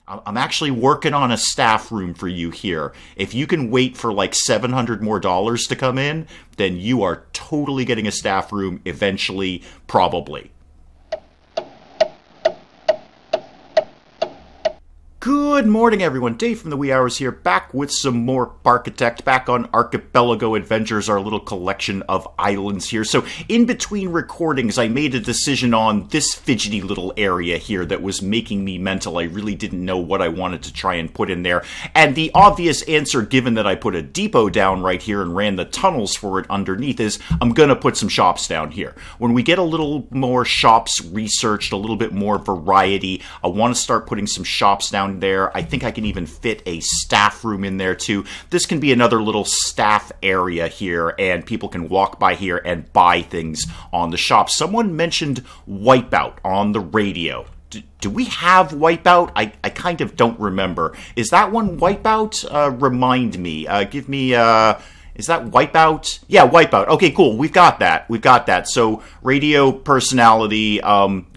I'm actually working on a staff room for you here. If you can wait for like $700 more to come in, then you are totally getting a staff room eventually, probably. Good morning, everyone. Dave from the Wee Hours here, back with some more Parkitect, back on Archipelago Adventures, our little collection of islands here. So, in between recordings, I made a decision on this fidgety little area here that was making me mental. I really didn't know what I wanted to try and put in there. And the obvious answer, given that I put a depot down right here and ran the tunnels for it underneath, is I'm going to put some shops down here. When we get a little more shops researched, a little bit more variety, I want to start putting some shops down there. I think I can even fit a staff room in there too. This can be another little staff area here, and people can walk by here and buy things on the shop. Someone mentioned Wipeout on the radio. Do we have Wipeout? I kind of don't remember. Is that one Wipeout? Remind me. Give me... Is that Wipeout? Yeah, Wipeout. Okay, cool. We've got that. We've got that. So, radio personality,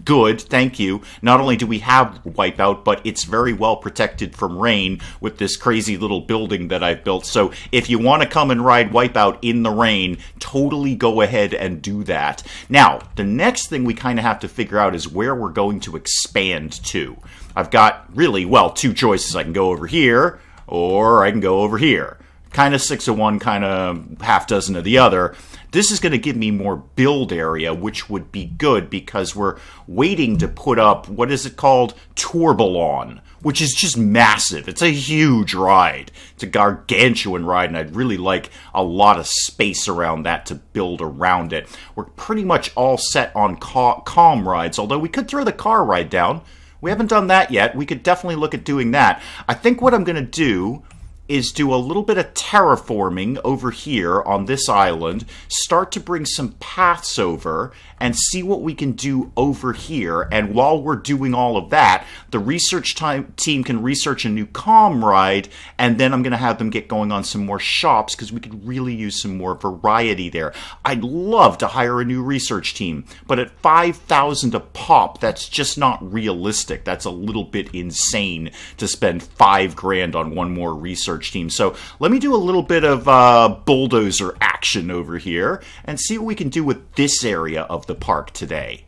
good. Thank you. Not only do we have Wipeout, but it's very well protected from rain with this crazy little building that I've built. So, if you want to come and ride Wipeout in the rain, totally go ahead and do that. Now, the next thing we kind of have to figure out is where we're going to expand to. I've got, really, well, two choices. I can go over here, or I can go over here. Kind of 6 of one, kind of half dozen of the other. This is going to give me more build area, which would be good because we're waiting to put up, what is it called? Tourbillon, which is just massive. It's a huge ride. It's a gargantuan ride, and I'd really like a lot of space around that to build around it. We're pretty much all set on calm rides, although we could throw the car ride down. We haven't done that yet. We could definitely look at doing that. I think what I'm going to do is do a little bit of terraforming over here on this island, start to bring some paths over, and see what we can do over here. And while we're doing all of that, the research team can research a new comm ride, and then I'm going to have them get going on some more shops, because we could really use some more variety there. I'd love to hire a new research team, but at 5,000 a pop, that's just not realistic. That's a little bit insane to spend $5,000 on one more research team. So let me do a little bit of bulldozer action over here and see what we can do with this area of the park today.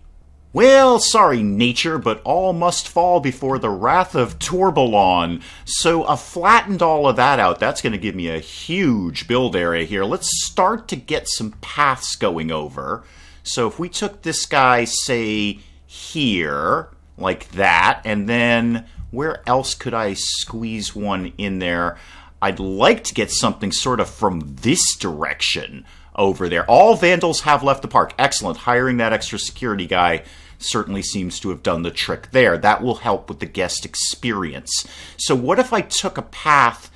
Well, sorry, nature, but all must fall before the wrath of Tourbillon. So I've flattened all of that out. That's going to give me a huge build area here. Let's start to get some paths going over. So if we took this guy, say, here, like that, and then where else could I squeeze one in there? I'd like to get something sort of from this direction over there. All vandals have left the park. Excellent. Hiring that extra security guy certainly seems to have done the trick there. That will help with the guest experience. So what if I took a path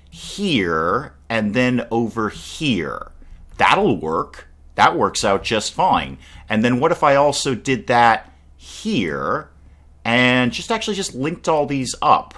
here and then over here? That'll work. That works out just fine. And then what if I also did that here and just linked all these up?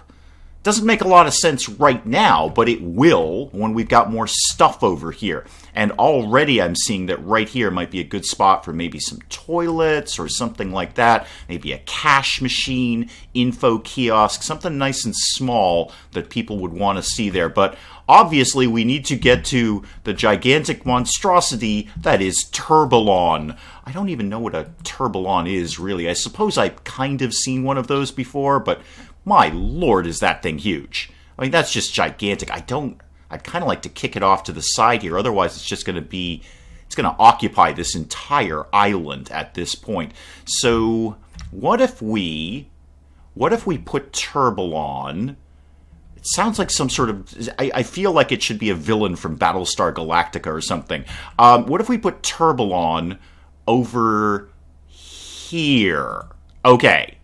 Doesn't make a lot of sense right now, but it will when we've got more stuff over here. And already I'm seeing that right here might be a good spot for maybe some toilets or something like that. Maybe a cash machine, info kiosk, something nice and small that people would want to see there. But obviously we need to get to the gigantic monstrosity that is Tourbillon. I don't even know what a Tourbillon is, really. I suppose I've kind of seen one of those before, but my lord, is that thing huge. I mean, that's just gigantic. I'd kind of like to kick it off to the side here. Otherwise, it's just going to it's going to occupy this entire island at this point. So, what if we put Tourbillon? It sounds like some sort of, I feel like it should be a villain from Battlestar Galactica or something. What if we put Tourbillon over here?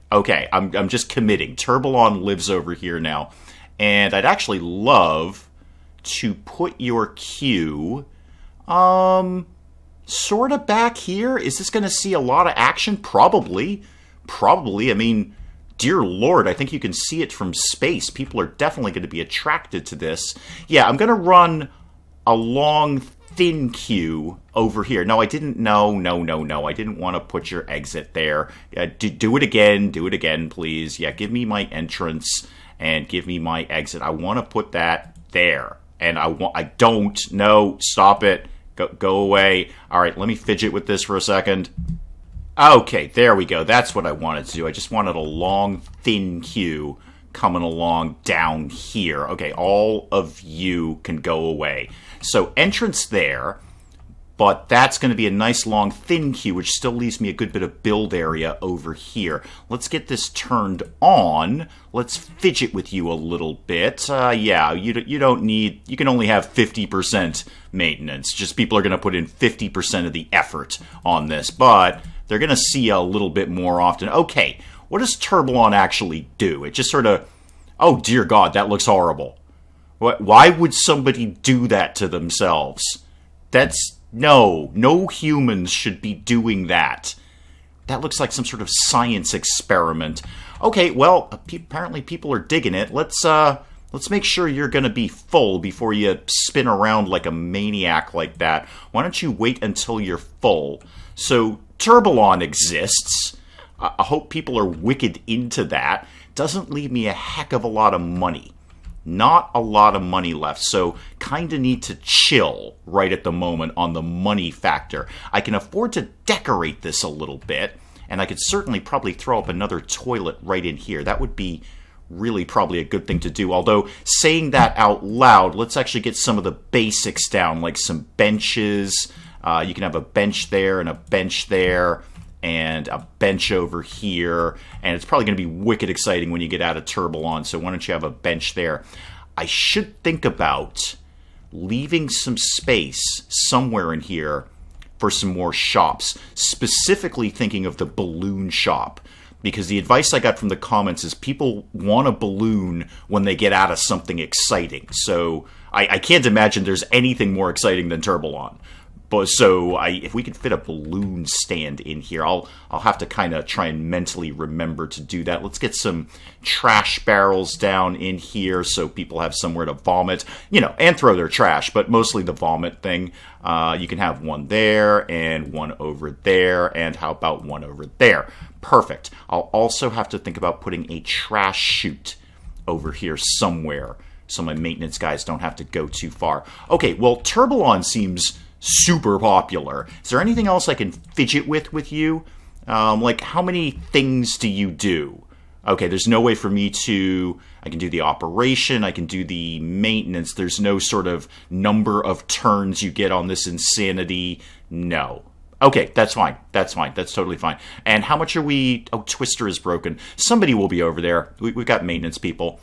Okay, I'm just committing. Tourbillon lives over here now. And I'd actually love to put your queue sort of back here. Is this going to see a lot of action? Probably. I mean, dear Lord, I think you can see it from space. People are definitely going to be attracted to this. Yeah, I'm going to run a long, thin queue over here. No, I didn't. No. I didn't want to put your exit there. Do it again, please. Yeah, give me my entrance. and give me my exit. I want to put that there. And no, stop it. Go away. All right, let me fidget with this for a second. Okay, there we go. That's what I wanted to do. I just wanted a long, thin queue coming along down here. Okay, all of you can go away. So entrance there, but that's going to be a nice, long, thin queue, which still leaves me a good bit of build area over here. Let's get this turned on. Let's fidget with you a little bit. Yeah, you don't need... You can only have 50% maintenance. Just people are going to put in 50% of the effort on this, but they're going to see a little bit more often. Okay, what does Turbalon actually do? It just sort of... Oh, dear God, that looks horrible. Why would somebody do that to themselves? No humans should be doing that. That looks like some sort of science experiment. Okay, well, apparently people are digging it. Let's make sure you're going to be full before you spin around like a maniac like that. Why don't you wait until you're full? So, Turbalon exists. I hope people are wicked into that. Doesn't leave me a heck of a lot of money. Not a lot of money left, so kind of need to chill right at the moment on the money factor. I can afford to decorate this a little bit, and I could certainly probably throw up another toilet right in here. That would be really probably a good thing to do. Although, saying that out loud, let's actually get some of the basics down, like some benches. You can have a bench there and a bench there, and a bench over here, and it's probably going to be wicked exciting when you get out of Turbalon, so why don't you have a bench there? I should think about leaving some space somewhere in here for some more shops, specifically thinking of the balloon shop, because the advice I got from the comments is people want a balloon when they get out of something exciting, so I can't imagine there's anything more exciting than Turbalon. But so if we could fit a balloon stand in here, I'll have to kind of try and mentally remember to do that. Let's get some trash barrels down in here so people have somewhere to vomit, and throw their trash, but mostly the vomit thing. You can have one there and one over there, and how about one over there? Perfect. I'll also have to think about putting a trash chute over here somewhere so my maintenance guys don't have to go too far. Okay, well, Turbalon seems super popular. Is there anything else I can fidget with you? Like, how many things do you do? Okay, there's no way for me to... I can do the operation, I can do the maintenance. There's no sort of number of turns you get on this insanity. No. Okay, that's fine. That's fine. That's totally fine. And how much are we... Oh, Twister is broken. Somebody will be over there. We've got maintenance people.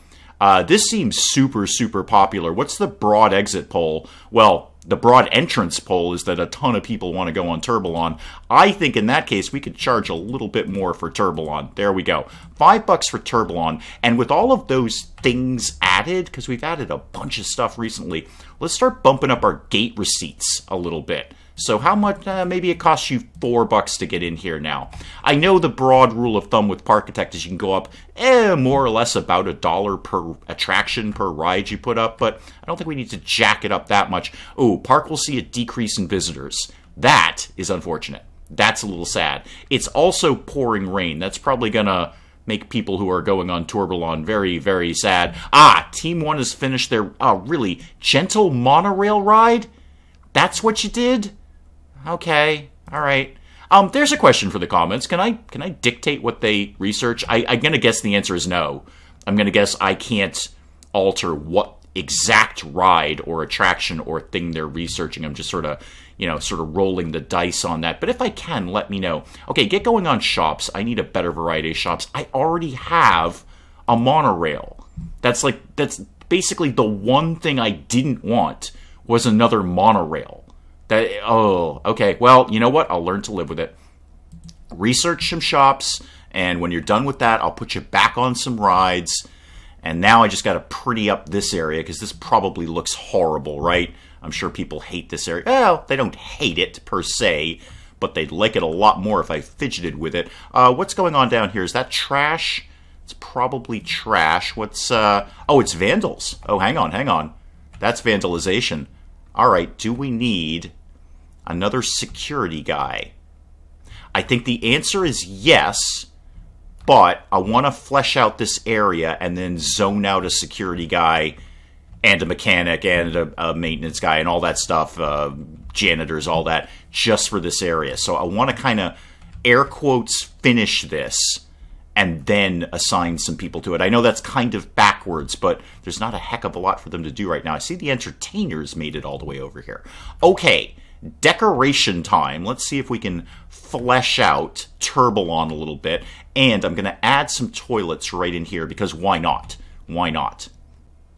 This seems super, super popular. What's the broad exit poll? Well, the broad entrance poll is that a ton of people want to go on Turbalon. I think in that case, we could charge a little bit more for Turbalon. There we go. $5 for Turbalon. And with all of those things added, because we've added a bunch of stuff recently, let's start bumping up our gate receipts a little bit. So how much, maybe it costs you $4 to get in here now. I know the broad rule of thumb with Parkitect is you can go up more or less about $1 per attraction, per ride you put up, but I don't think we need to jack it up that much. Oh, Park will see a decrease in visitors. That is unfortunate. That's a little sad. It's also pouring rain. That's probably going to make people who are going on Turbalon very, very sad. Ah, Team 1 has finished their really gentle monorail ride? That's what you did? Okay, all right. There's a question for the comments. Can I dictate what they research? I'm gonna guess the answer is no. I'm gonna guess I can't alter what exact ride or attraction or thing they're researching. I'm just sort of rolling the dice on that. But if I can, let me know. Okay, get going on shops. I need a better variety of shops. I already have a monorail. That's basically the one thing I didn't want was another monorail. Okay, well, you know what? I'll learn to live with it. Research some shops, and when you're done with that, I'll put you back on some rides. And now I just got to pretty up this area, because this probably looks horrible, right? I'm sure people hate this area. Well, they don't hate it, per se, but they'd like it a lot more if I fidgeted with it. What's going on down here? Is that trash? It's probably trash. What's, oh, it's vandals. Oh, hang on. That's vandalization. All right, do we need another security guy? I think the answer is yes, but I want to flesh out this area and then zone out a security guy and a mechanic and a maintenance guy and all that stuff, janitors, all that, just for this area. So I want to kind of, air quotes, finish this and then assign some people to it. I know that's kind of backwards, but there's not a heck of a lot for them to do right now. I see the entertainers made it all the way over here. Okay, decoration time. Let's see if we can flesh out Turbalon a little bit. And I'm going to add some toilets right in here because why not? Why not?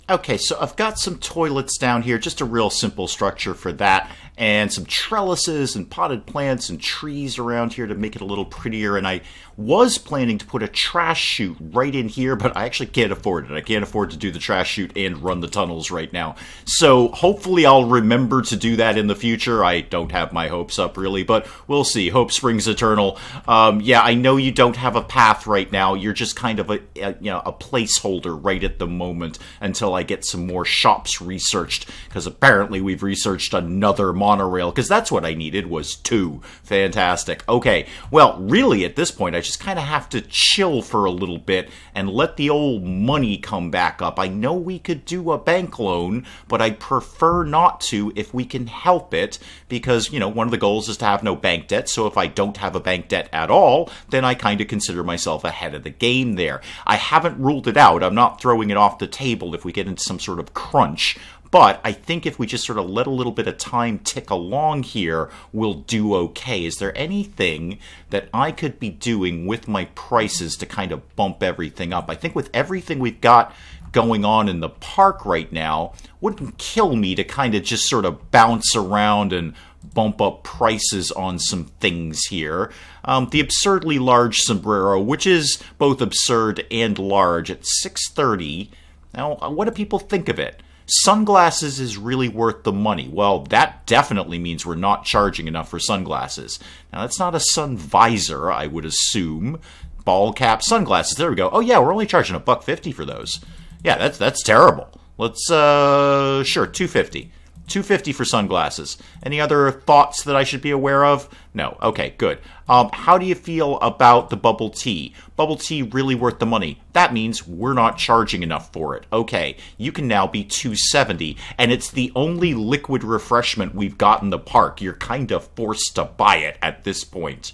Okay, so I've got some toilets down here, just a real simple structure for that, and some trellises and potted plants and trees around here to make it a little prettier, and I was planning to put a trash chute right in here, but I actually can't afford it. I can't afford to do the trash chute and run the tunnels right now. So hopefully I'll remember to do that in the future. I don't have my hopes up, really, but we'll see. Hope springs eternal. Yeah, I know you don't have a path right now. You're just kind of a placeholder right at the moment until I get some more shops researched, because apparently we've researched another monorail, because that's what I needed, was 2. Fantastic. Okay, well, really at this point I just kind of have to chill for a little bit and let the old money come back up. I know we could do a bank loan, but I'd prefer not to if we can help it, because, you know, one of the goals is to have no bank debt, so if I don't have a bank debt at all, then I kind of consider myself ahead of the game there. I haven't ruled it out. I'm not throwing it off the table if we get into some sort of crunch, but I think if we just sort of let a little bit of time tick along here, we'll do okay. Is there anything that I could be doing with my prices to kind of bump everything up? I think with everything we've got going on in the park right now, wouldn't kill me to kind of just sort of bounce around and bump up prices on some things here. The absurdly large sombrero, which is both absurd and large, at $6.30. Now, what do people think of it? Sunglasses is really worth the money. Well, that definitely means we're not charging enough for sunglasses. Now, that's not a sun visor, I would assume. Ball cap sunglasses. There we go. Oh, yeah, we're only charging $1.50 for those. Yeah, that's terrible. Let's, sure, $2.50. $2.50 for sunglasses. Any other thoughts that I should be aware of? No. Okay, good. How do you feel about the bubble tea? Bubble tea really worth the money. That means we're not charging enough for it. Okay, you can now be $2.70, and it's the only liquid refreshment we've got in the park. You're kind of forced to buy it at this point.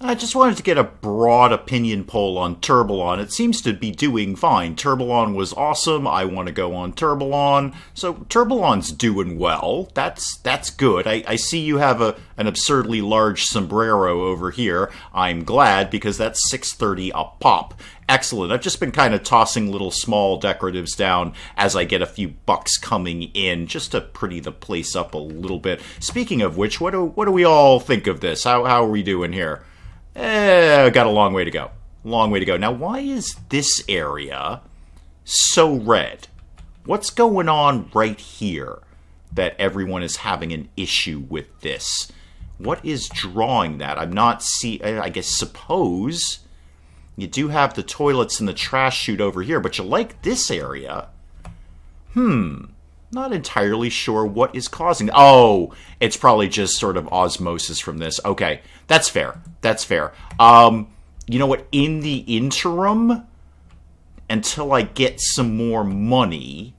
I just wanted to get a broad opinion poll on Turbalon. It seems to be doing fine. Turbalon was awesome. I want to go on Turbalon. So Turbalon's doing well. That's good. I see you have an absurdly large sombrero over here. I'm glad, because that's $6.30 a pop. Excellent. I've just been kind of tossing little small decoratives down as I get a few bucks coming in, just to pretty the place up a little bit. Speaking of which, what do we all think of this? How are we doing here? Got a long way to go. Long way to go. Now, why is this area so red? What's going on right here that everyone is having an issue with this? What is drawing that? I'm not I guess, suppose you do have the toilets and the trash chute over here, but you like this area. Not entirely sure what is causing. Oh, it's probably just sort of osmosis from this. Okay, that's fair. That's fair. You know what? In the interim, until I get some more money,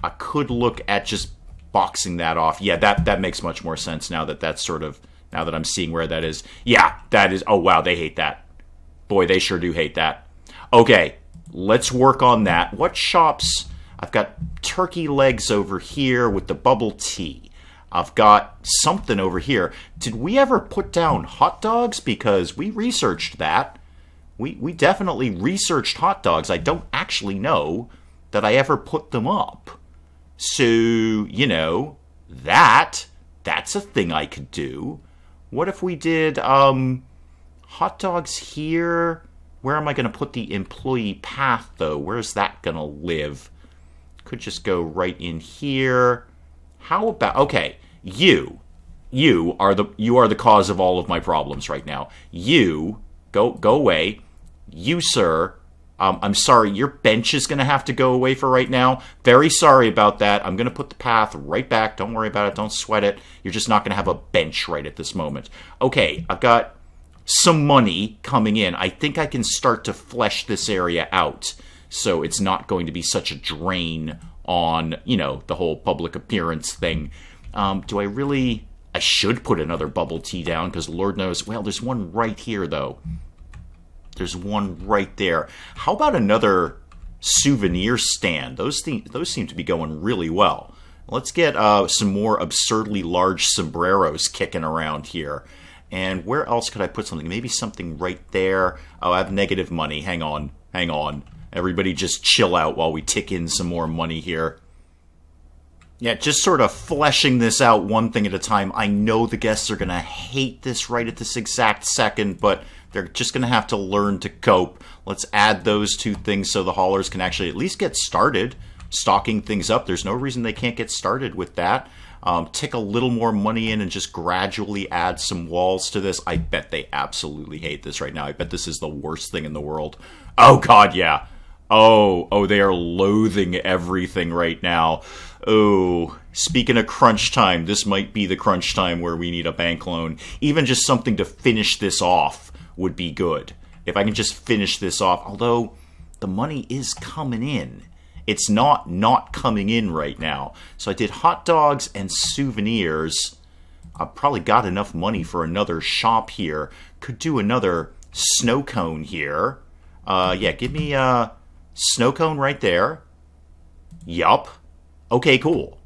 I could look at just boxing that off. Yeah, that makes much more sense now that that's sort of, now that I'm seeing where that is. Yeah, that is, oh wow, they hate that. Boy, they sure do hate that. Okay, let's work on that. What shops? I've got turkey legs over here with the bubble tea. I've got something over here. Did we ever put down hot dogs? Because we researched that. We definitely researched hot dogs. I don't actually know that I ever put them up. So, you know, that's a thing I could do. What if we did hot dogs here? Where am I going to put the employee path, though? Where's that going to live? Could just go right in here. How about, okay, you are the cause of all of my problems right now. You go away. You, sir, I'm sorry, your bench is going to have to go away for right now. Very sorry about that. I'm going to put the path right back. Don't worry about it. Don't sweat it. You're just not going to have a bench right at this moment. Okay, I've got some money coming in. I think I can start to flesh this area out so it's not going to be such a drain on, you know, the whole public appearance thing. Do I really... I should put another bubble tea down because Lord knows... Well, there's one right here, though. There's one right there. How about another souvenir stand? Those seem to be going really well. Let's get some more absurdly large sombreros kicking around here. And where else could I put something? Maybe something right there. Oh, I have negative money. Hang on. Hang on. Everybody just chill out while we tick in some more money here. Yeah, just sort of fleshing this out one thing at a time. I know the guests are going to hate this right at this exact second, but they're just going to have to learn to cope. Let's add those two things so the haulers can actually at least get started stocking things up. There's no reason they can't get started with that. Tick a little more money in and just gradually add some walls to this. I bet they absolutely hate this right now. I bet this is the worst thing in the world. Oh, God, yeah. Oh, they are loathing everything right now. Oh, speaking of crunch time, this might be the crunch time where we need a bank loan. Even just something to finish this off would be good. If I can just finish this off, although the money is coming in. It's not coming in right now. So I did hot dogs and souvenirs. I've probably got enough money for another shop here. Could do another snow cone here. Yeah, give me a snow cone right there. Yup. Okay, cool.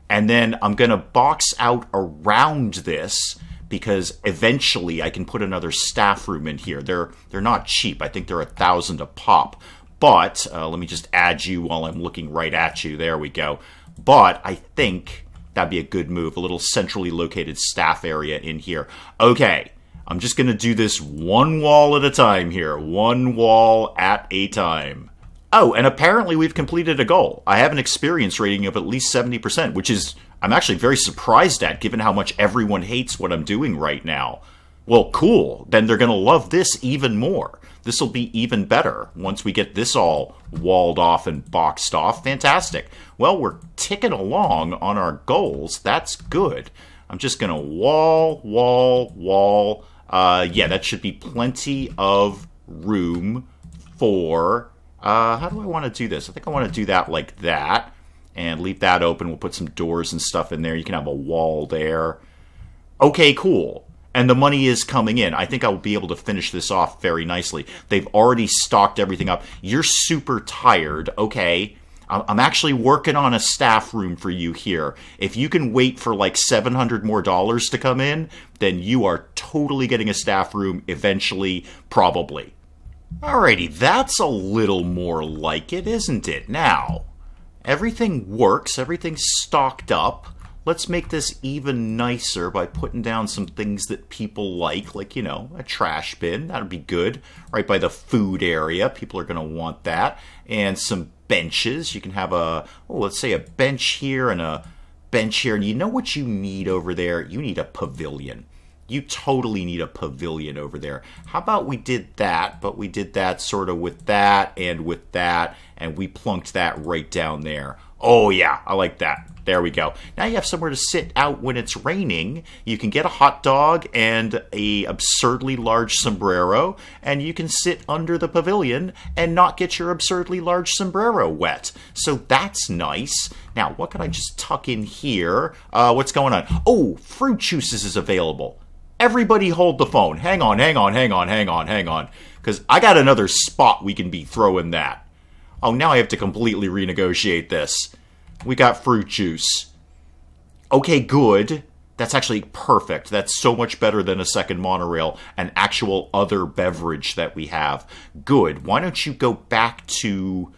And then I'm going to box out around this because eventually I can put another staff room in here. They're not cheap. I think they're $1,000 a pop. But, let me just add you while I'm looking right at you. There we go. But I think that'd be a good move. A little centrally located staff area in here. Okay, I'm just going to do this one wall at a time here. One wall at a time. Oh, and apparently we've completed a goal. I have an experience rating of at least 70%, which is, I'm actually very surprised at, given how much everyone hates what I'm doing right now. Well, cool. Then they're going to love this even more. This will be even better once we get this all walled off and boxed off. Fantastic. Well, we're ticking along on our goals. That's good. I'm just going to wall. Yeah, that should be plenty of room for... how do I want to do this? I think I want to do that like that. And leave that open. We'll put some doors and stuff in there. You can have a wall there. Okay, cool. And the money is coming in. I think I'll be able to finish this off very nicely. They've already stocked everything up. You're super tired. Okay. I'm actually working on a staff room for you here. If you can wait for like $700 more to come in, then you are totally getting a staff room eventually, probably. Alrighty, that's a little more like it, isn't it? Now, everything works. Everything's stocked up. Let's make this even nicer by putting down some things that people like, you know, a trash bin. That would be good. Right by the food area. People are going to want that. And some benches. You can have let's say a bench here and a bench here. And you know what you need over there? You need a pavilion. You totally need a pavilion over there. How about we did that, but we did that sort of with that, and we plunked that right down there. Oh yeah, I like that. There we go. Now you have somewhere to sit out when it's raining. You can get a hot dog and a absurdly large sombrero, and you can sit under the pavilion and not get your absurdly large sombrero wet. So that's nice. Now, what can I just tuck in here? What's going on? Oh, fruit juices is available. Everybody hold the phone. Hang on. Because I got another spot we can be throwing that. Oh, now I have to completely renegotiate this. We got fruit juice. Okay, good. That's actually perfect. That's so much better than a second monorail, an actual other beverage that we have. Good. Why don't you go back to...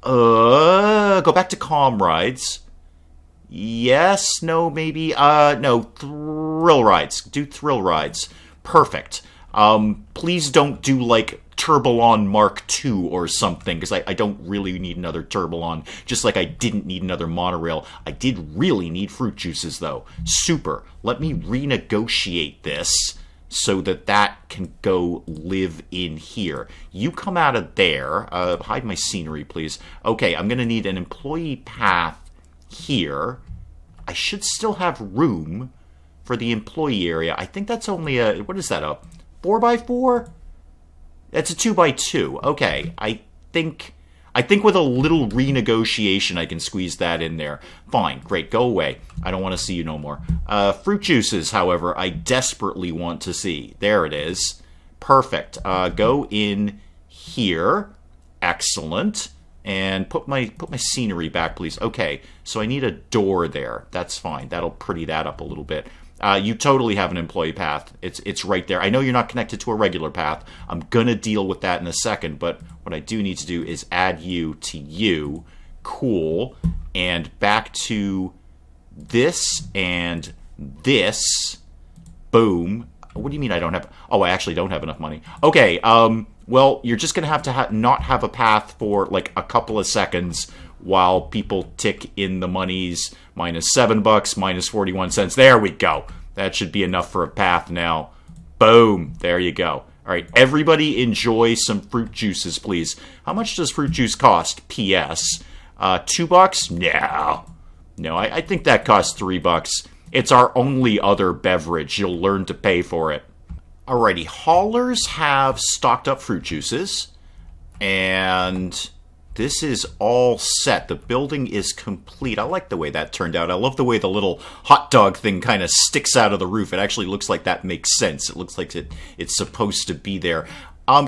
Calm Rides. Yes, no, maybe. No, Thrill Rides. Do Thrill Rides. Perfect. Please don't do, like, Turbolon Mark II or something, because I don't really need another Turbolon, just like I didn't need another monorail. I did really need fruit juices, though. Super. Let me renegotiate this so that can go live in here. You come out of there. Hide my scenery, please. Okay, I'm going to need an employee path here. I should still have room for the employee area. I think that's only a... What is that, a 4x4? It's a 2x2. Okay, I think with a little renegotiation, I can squeeze that in there. Fine, great, go away. I don't want to see you no more. Fruit juices, however, I desperately want to see. There it is. Perfect. Go in here. Excellent. And put my scenery back, please. Okay, so I need a door there. That's fine. That'll pretty that up a little bit. You totally have an employee path. It's right there. I know you're not connected to a regular path. I'm going to deal with that in a second, but what I do need to do is add you to you. Cool. And back to this and this. Boom. What do you mean I don't have... Oh, I actually don't have enough money. Okay, well, you're just going to have not have a path for, like, a couple of seconds while people tick in the monies. -$7, -41 cents. There we go. That should be enough for a path now. Boom. There you go. All right, everybody enjoy some fruit juices, please. How much does fruit juice cost? P.S. $2? No, I think that costs $3. It's our only other beverage. You'll learn to pay for it. Alrighty, haulers have stocked up fruit juices, and this is all set. The building is complete. I like the way that turned out. I love the way the little hot dog thing kind of sticks out of the roof. It actually looks like that makes sense. It looks like it's supposed to be there.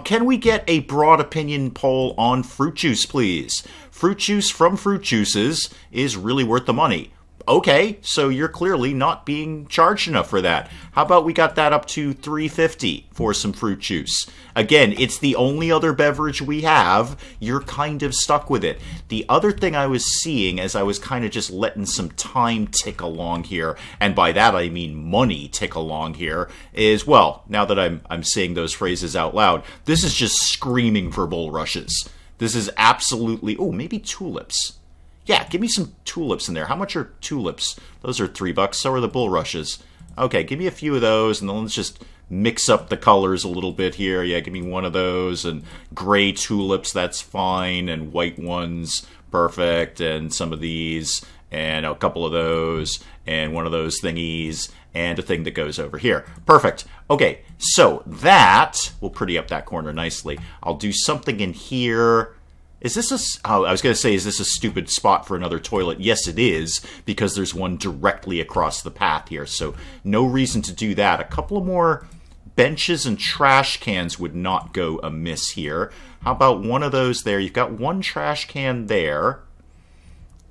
Can we get a broad opinion poll on fruit juice, please? Fruit juice from Fruit Juices is really worth the money. Okay, so you're clearly not being charged enough for that. How about we got that up to $3.50 for some fruit juice? Again, it's the only other beverage we have. You're kind of stuck with it. The other thing I was seeing as I was kind of just letting some time tick along here, and by that I mean money tick along here, is, well, now that I'm saying those phrases out loud, this is just screaming for bulrushes. This is absolutely... Oh, maybe tulips. Yeah, give me some tulips in there. How much are tulips? Those are $3. So are the bulrushes. Okay, give me a few of those, and then let's just mix up the colors a little bit here. Yeah, give me one of those, and gray tulips, that's fine, and white ones, perfect, and some of these, and a couple of those, and one of those thingies, and a thing that goes over here. Perfect. Okay, so that will pretty up that corner nicely. I'll do something in here. Is this I was going to say, is this a stupid spot for another toilet? Yes, it is, because there's one directly across the path here, so no reason to do that. A couple of more benches and trash cans would not go amiss here. How about one of those there? You've got one trash can there.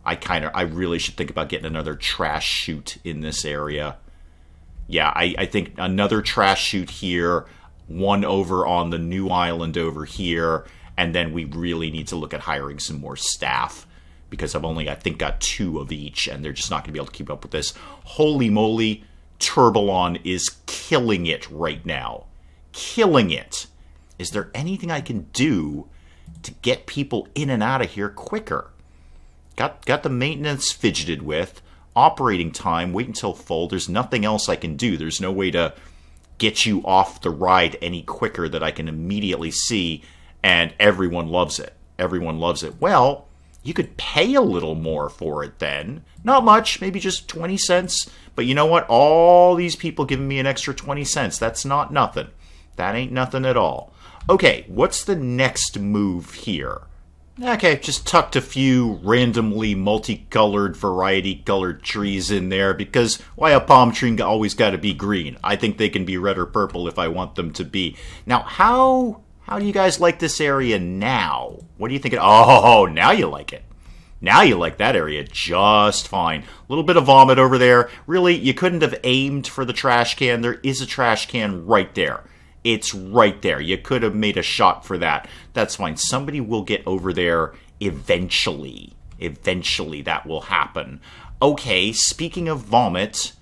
I really should think about getting another trash chute in this area. Yeah, I think another trash chute here, one over on the new island over here, and then we really need to look at hiring some more staff, because I've only, I think, got 2 of each, and they're just not going to be able to keep up with this. Holy moly, Turbalon is killing it right now. Killing it. Is there anything I can do to get people in and out of here quicker? Got the maintenance fidgeted with. Operating time, wait until full. There's nothing else I can do. There's no way to get you off the ride any quicker that I can immediately see. And everyone loves it. Everyone loves it. Well, you could pay a little more for it then. Not much, maybe just 20 cents. But you know what? All these people giving me an extra 20 cents. That's not nothing. That ain't nothing at all. Okay, what's the next move here? Okay, just tucked a few randomly multicolored, variety-colored trees in there because why a palm tree always got to be green? I think they can be red or purple if I want them to be. Now, how do you guys like this area now? What do you think? Oh, now you like it. Now you like that area just fine. A little bit of vomit over there. Really, you couldn't have aimed for the trash can. There is a trash can right there. It's right there. You could have made a shot for that. That's fine. Somebody will get over there eventually. Eventually that will happen. Okay, speaking of vomit,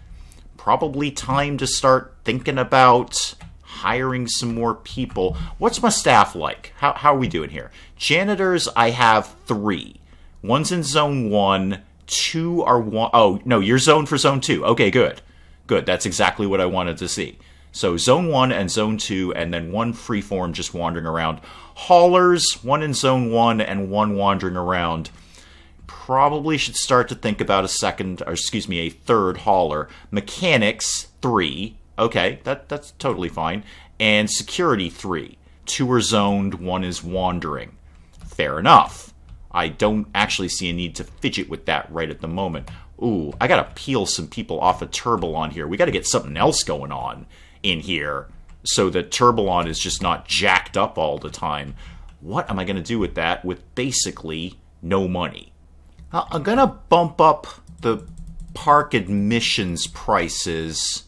probably time to start thinking about hiring some more people. What's my staff like? How are we doing here? Janitors, I have 3. One's in Zone 1. 2 are oh, no, you're zoned for Zone 2. Okay, good. Good, that's exactly what I wanted to see. So Zone 1 and Zone 2, and then 1 freeform just wandering around. Haulers, 1 in Zone 1 and 1 wandering around. Probably should start to think about a third hauler. Mechanics, 3. Okay, that's totally fine. And security 3. 2 are zoned, 1 is wandering. Fair enough. I don't actually see a need to fidget with that right at the moment. Ooh, I gotta peel some people off of Turbalon here. We gotta get something else going on in here so that Turbalon is just not jacked up all the time. What am I gonna do with that with basically no money? I'm gonna bump up the park admissions prices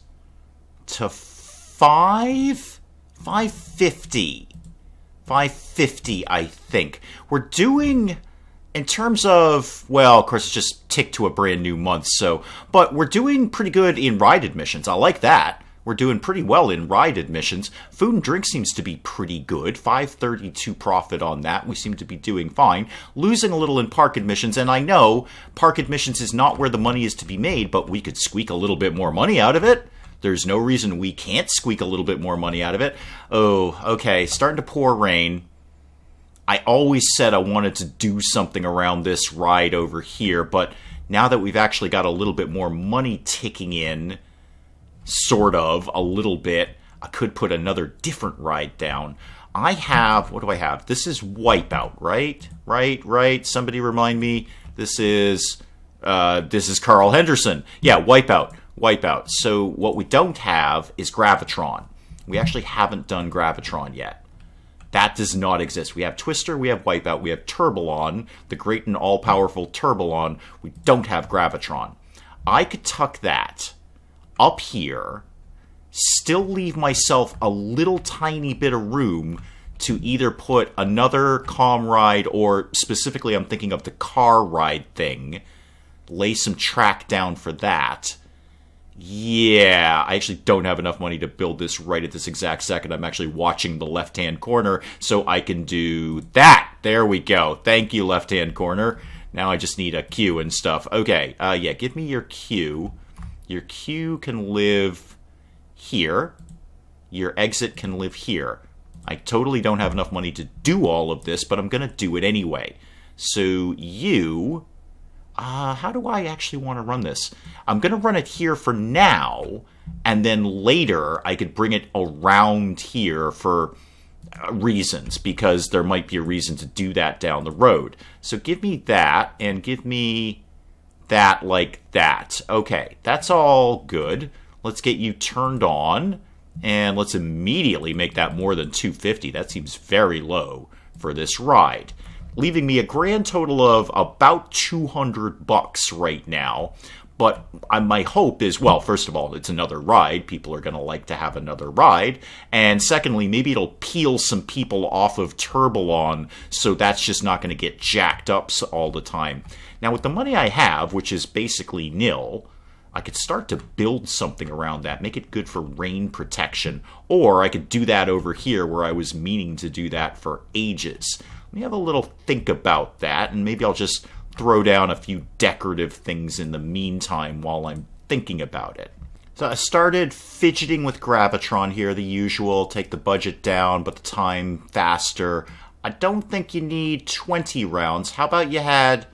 to $550, I think. We're doing, in terms of, well, of course, it's just ticked to a brand new month, so, but we're doing pretty good in ride admissions. I like that. We're doing pretty well in ride admissions. Food and drink seems to be pretty good. 532 profit on that. We seem to be doing fine. Losing a little in park admissions, and I know park admissions is not where the money is to be made, but we could squeak a little bit more money out of it. There's no reason we can't squeak a little bit more money out of it. Oh, okay, starting to pour rain. I always said I wanted to do something around this ride over here, but now that we've actually got a little bit more money ticking in, sort of, a little bit, I could put another different ride down. I have, what do I have? This is Wipeout, right? Right. Somebody remind me. This is Carl Henderson. Yeah, Wipeout. So what we don't have is Gravitron. We actually haven't done Gravitron yet. That does not exist. We have Twister, we have Wipeout, we have Turbalon, the great and all-powerful Turbalon. We don't have Gravitron. I could tuck that up here, still leave myself a little tiny bit of room to either put another calm ride, or specifically I'm thinking of the car ride thing, lay some track down for that. Yeah, I actually don't have enough money to build this right at this exact second. I'm actually watching the left-hand corner, so I can do that. There we go. Thank you, left-hand corner. Now I just need a queue and stuff. Okay, yeah, give me your queue. Your queue can live here. Your exit can live here. I totally don't have enough money to do all of this, but I'm going to do it anyway. So you... how do I actually want to run this? I'm going to run it here for now, and then later I could bring it around here for reasons, because there might be a reason to do that down the road. So give me that, and give me that like that. Okay, that's all good. Let's get you turned on, and let's immediately make that more than 250. That seems very low for this ride, leaving me a grand total of about $200 right now. But my hope is, well, first of all, it's another ride. People are going to like to have another ride. And secondly, maybe it'll peel some people off of Turbalon, so that's just not going to get jacked up all the time. Now, with the money I have, which is basically nil, I could start to build something around that, make it good for rain protection. Or I could do that over here where I was meaning to do that for ages. Let me have a little think about that, and maybe I'll just throw down a few decorative things in the meantime while I'm thinking about it. So I started fidgeting with Gravitron here, the usual, take the budget down, but the time faster. I don't think you need 20 rounds. How about you had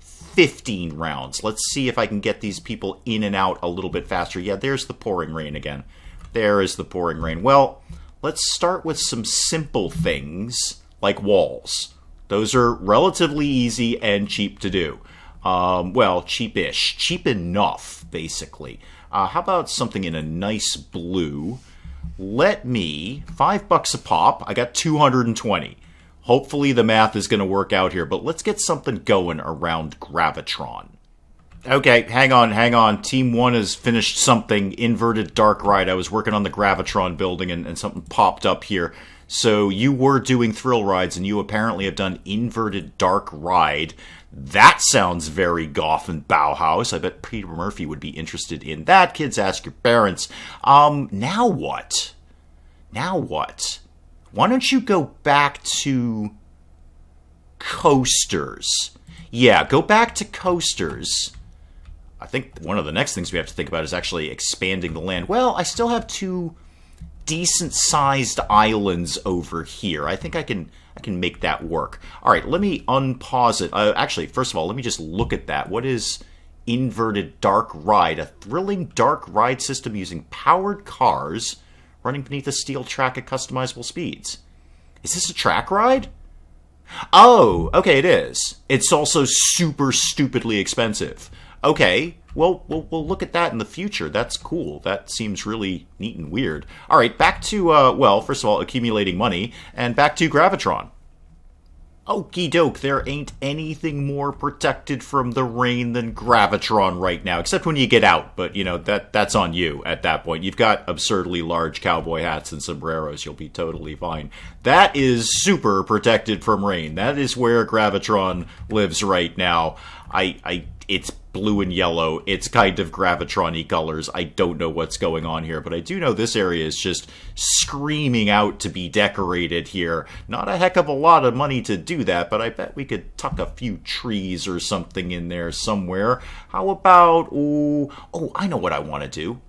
15 rounds? Let's see if I can get these people in and out a little bit faster. Yeah, there's the pouring rain again. There is the pouring rain. Well, let's start with some simple things like walls. Those are relatively easy and cheap to do. Well, cheap-ish. Cheap enough, basically. How about something in a nice blue? Let me, $5 a pop. I got 220. Hopefully the math is going to work out here, but let's get something going around Gravitron. Okay, hang on. Team 1 has finished something. Inverted Dark Ride. I was working on the Gravitron building, and something popped up here. So you were doing thrill rides, and you apparently have done Inverted Dark Ride. That sounds very Goth and Bauhaus. I bet Peter Murphy would be interested in that. Kids, ask your parents. Now what? Why don't you go back to coasters? Yeah, go back to coasters. I think one of the next things we have to think about is actually expanding the land. Well, I still have 2 decent-sized islands over here. I think I can make that work. All right, let me unpause it. Actually, first of all, let me just look at that. What is inverted dark ride, a thrilling dark ride system using powered cars running beneath a steel track at customizable speeds. Is this a track ride? Oh, okay, it is. It's also super stupidly expensive. Okay, well, we'll look at that in the future. That's cool. That seems really neat and weird. All right, back to, well, first of all, accumulating money, and back to Gravitron. Okie doke, there ain't anything more protected from the rain than Gravitron right now, except when you get out, but, you know, that's on you at that point. You've got absurdly large cowboy hats and sombreros, you'll be totally fine. That is super protected from rain. That is where Gravitron lives right now. It's blue and yellow. It's kind of Gravitron-y colors. I don't know what's going on here, but I do know this area is just screaming out to be decorated here. Not a heck of a lot of money to do that, but I bet we could tuck a few trees or something in there somewhere. How about, oh, I know what I want to do.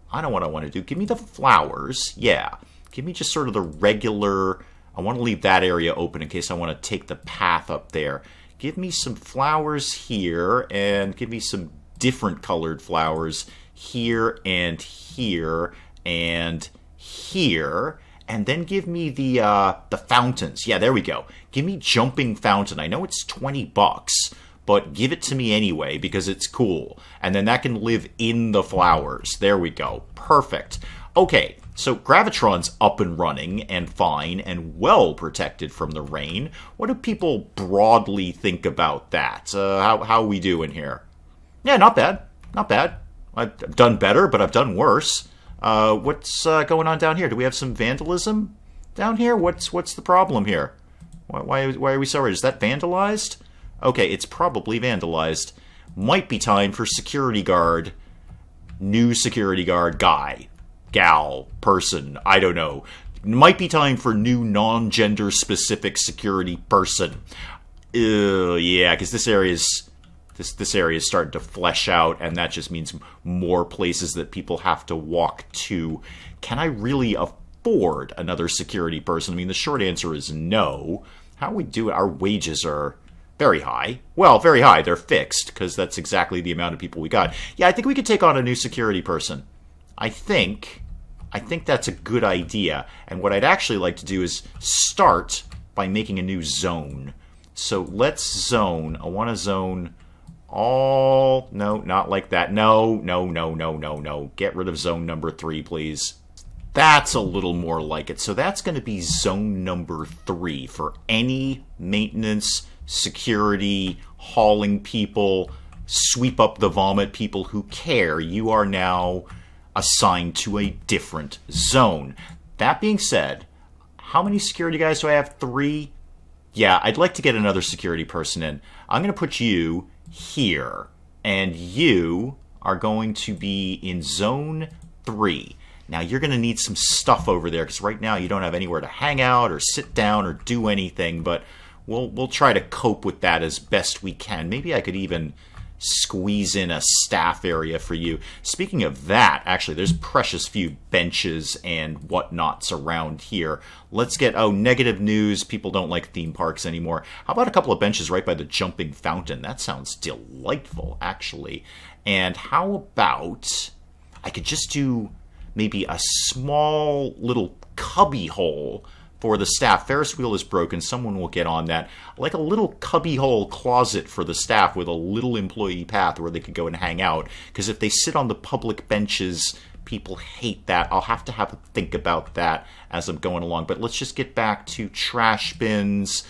Give me the flowers. Yeah. Give me just sort of the regular, I want to leave that area open in case I want to take the path up there. Give me some flowers here, and give me some different colored flowers here, and here, and here. And then give me the fountains. Yeah, there we go. Give me jumping fountain. I know it's 20 bucks, but give it to me anyway because it's cool. And then that can live in the flowers. There we go. Perfect. Okay, so Gravitron's up and running and fine and well protected from the rain. What do people broadly think about that? How are we doing here? Yeah, not bad. Not bad. I've done better, but I've done worse. What's going on down here? Do we have some vandalism down here? What's the problem here? Why are we so worried? Is that vandalized? Okay, it's probably vandalized. Might be time for security guard. New security guard guy. Gal, person, I don't know. Might be time for new non-gender specific security person. Yeah, because this area is starting to flesh out, and that just means more places that people have to walk to. Can I really afford another security person? I mean, the short answer is no. How we do it? Our wages are very high. Well, very high. They're fixed, because that's exactly the amount of people we got. Yeah, I think we could take on a new security person. I think that's a good idea. And what I'd actually like to do is start by making a new zone. So let's zone. I want to zone all... No, not like that. No. Get rid of zone number 3, please. That's a little more like it. So that's going to be zone number 3 for any maintenance, security, hauling people, sweep up the vomit people who care. You are now assigned to a different zone. That being said, how many security guys do I have? 3? Yeah, I'd like to get another security person in. I'm going to put you here, and you are going to be in zone 3. Now, you're going to need some stuff over there, because right now you don't have anywhere to hang out or sit down or do anything, but we'll try to cope with that as best we can. Maybe I could even squeeze in a staff area for you. Speaking of that, actually, there's precious few benches and whatnots around here. Let's get, oh, negative news. People don't like theme parks anymore. How about a couple of benches right by the jumping fountain? That sounds delightful, actually. And how about I could just do maybe a small little cubby hole for the staff. Ferris wheel is broken. Someone will get on that. Like a little cubbyhole closet for the staff with a little employee path where they could go and hang out. Because if they sit on the public benches, people hate that. I'll have to think about that as I'm going along. But let's just get back to trash bins.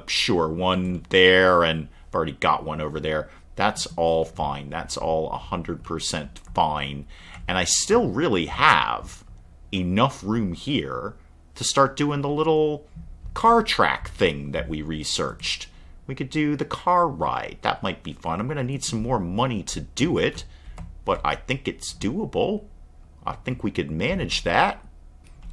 Sure, one there, and I've already got one over there. That's all fine. That's all 100% fine. And I still really have enough room here to start doing the little car track thing that we researched. We could do the car ride. That might be fun. I'm going to need some more money to do it, but I think it's doable. I think we could manage that.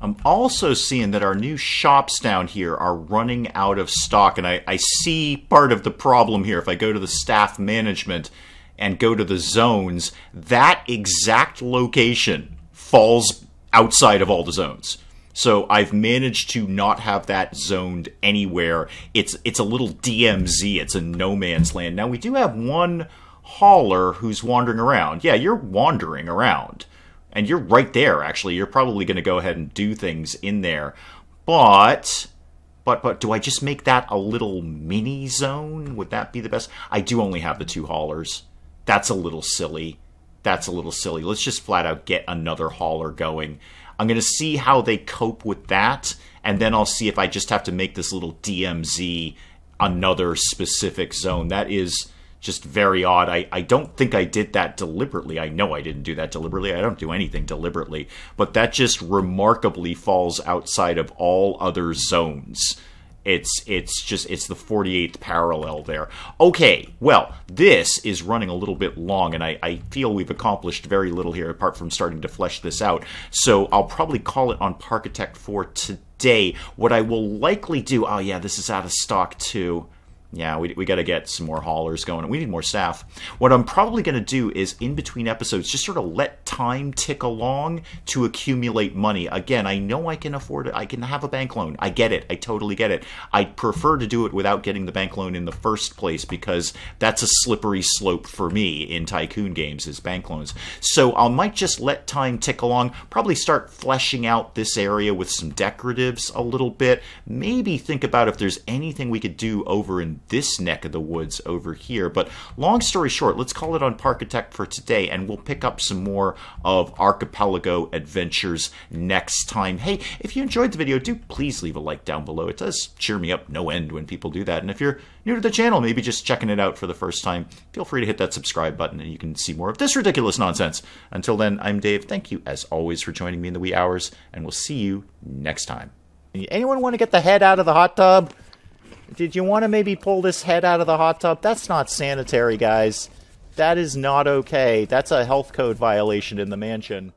I'm also seeing that our new shops down here are running out of stock, and I see part of the problem here. If I go to the staff management and go to the zones, that exact location falls outside of all the zones. So I've managed to not have that zoned anywhere. It's a little DMZ. It's a no man's land. Now we do have one hauler who's wandering around. Yeah, you're wandering around. And you're right there, actually. You're probably going to go ahead and do things in there. But do I just make that a little mini zone? Would that be the best? I do only have the 2 haulers. That's a little silly. That's a little silly. Let's just flat out get another hauler going. I'm going to see how they cope with that, and then I'll see if I just have to make this little DMZ another specific zone. That is just very odd. I don't think I did that deliberately. I know I didn't do that deliberately. I don't do anything deliberately. But that just remarkably falls outside of all other zones. It's the 48th parallel there. Okay, well, this is running a little bit long, and I feel we've accomplished very little here apart from starting to flesh this out. So I'll probably call it on Parkitect for today. What I will likely do... Oh, yeah, this is out of stock, too. Yeah, we got to get some more haulers going. We need more staff. What I'm probably going to do is, in between episodes, just sort of let time tick along to accumulate money. Again, I know I can afford it. I can have a bank loan. I get it. I totally get it. I'd prefer to do it without getting the bank loan in the first place, because that's a slippery slope for me in Tycoon games, is bank loans. So I might just let time tick along, probably start fleshing out this area with some decoratives a little bit. Maybe think about if there's anything we could do over in this neck of the woods over here. But long story short, let's call it on Parkitect for today, and we'll pick up some more of Archipelago Adventures next time. Hey, if you enjoyed the video, do please leave a like down below. It does cheer me up no end when people do that. And if you're new to the channel, maybe just checking it out for the first time, feel free to hit that subscribe button and you can see more of this ridiculous nonsense. Until then, I'm Dave. Thank you, as always, for joining me in the wee hours, and we'll see you next time. Anyone want to get the head out of the hot tub? Did you want to maybe pull this head out of the hot tub? That's not sanitary, guys. That is not okay. That's a health code violation in the mansion.